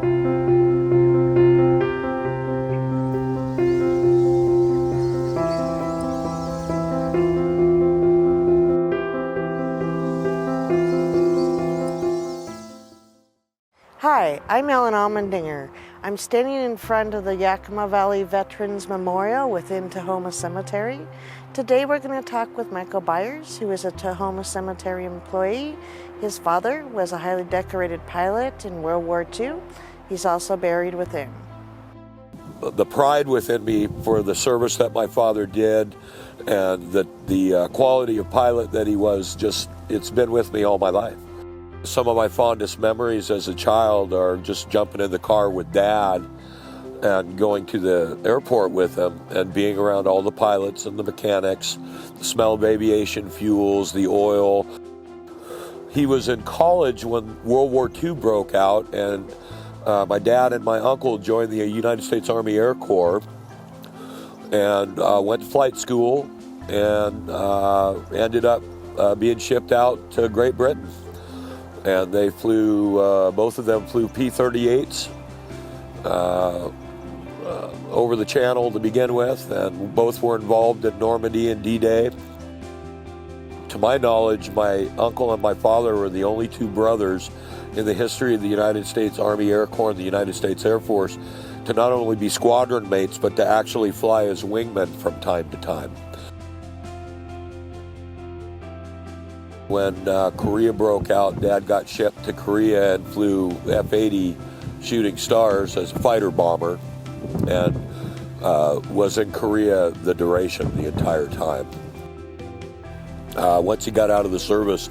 Hi, I'm Ellen Almendinger. I'm standing in front of the Yakima Valley Veterans Memorial within Tahoma Cemetery. Today we're going to talk with Michael Byers, who is a Tahoma Cemetery employee. His father was a highly decorated pilot in World War II. He's also buried within. The pride within me for the service that my father did and the quality of pilot that he was, it's been with me all my life. Some of my fondest memories as a child are just jumping in the car with Dad and going to the airport with him and being around all the pilots and the mechanics, the smell of aviation fuels, the oil. He was in college when World War II broke out, and my dad and my uncle joined the United States Army Air Corps and went to flight school and ended up being shipped out to Great Britain. And they flew, both of them flew P-38s over the channel to begin with, and both were involved in Normandy and D-Day. To my knowledge, my uncle and my father were the only two brothers in the history of the United States Army Air Corps and the United States Air Force to not only be squadron mates, but to actually fly as wingmen from time to time. When Korea broke out, Dad got shipped to Korea and flew F-80 Shooting Stars as a fighter bomber and was in Korea the duration, the entire time. Once he got out of the service,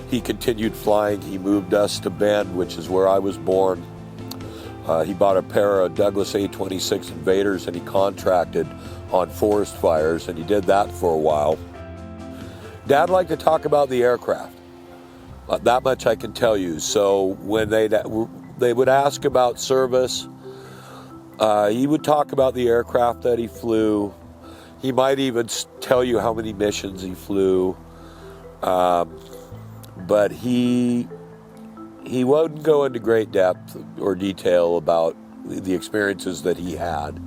he continued flying. He moved us to Bend, which is where I was born. He bought a pair of Douglas A-26 Invaders and he contracted on forest fires, and he did that for a while. Dad liked to talk about the aircraft. That much I can tell you. So when they would ask about service, he would talk about the aircraft that he flew. He might even tell you how many missions he flew. But he wouldn't go into great depth or detail about the experiences that he had.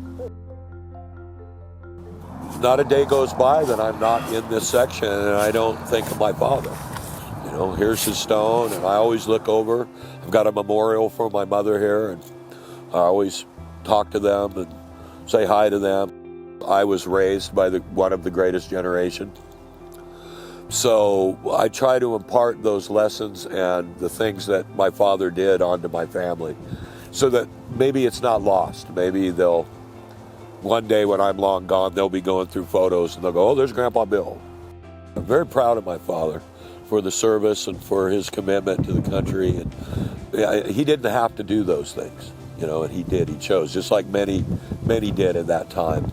Not a day goes by that I'm not in this section and I don't think of my father. You know, here's his stone, and I always look over. I've got a memorial for my mother here, and I always talk to them and say hi to them. I was raised by one of the greatest generation. So I try to impart those lessons and the things that my father did onto my family so that maybe it's not lost. Maybe one day when I'm long gone, they'll be going through photos and they'll go, oh, there's Grandpa Bill. I'm very proud of my father for the service and for his commitment to the country. And he didn't have to do those things, you know, and he did. He chose, just like many did at that time.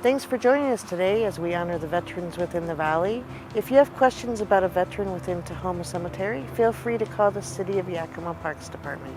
Thanks for joining us today as we honor the veterans within the valley. If you have questions about a veteran within Tahoma Cemetery, feel free to call the City of Yakima Parks Department.